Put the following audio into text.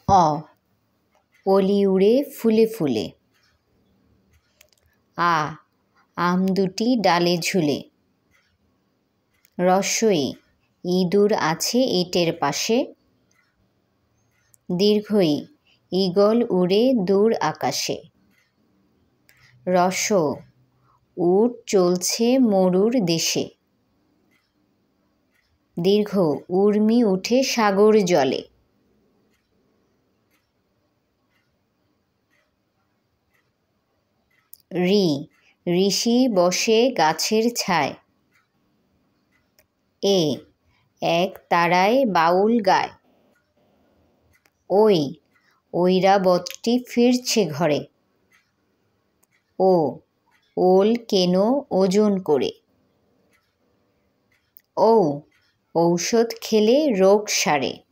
অ অলি উড়ে ফুলে ফুলে। আ আম দুটি ডালে ঝুলে। রস্বই ইঁদুর আছে ইটের পাশে। দীর্ঘই ঈগল উড়ে দূর আকাশে। রস্য উট চলছে মরুর দেশে। দীর্ঘ উর্মি উঠে সাগর জলে। ঋ ঋষি বসে গাছের ছায়। এ এক তারায় বাউল গায়। ওই ঐরাবতটি ফিরছে ঘরে। ও ওল কেন ওজন করে। ঔ ঔষধ খেলে রোগ সারে।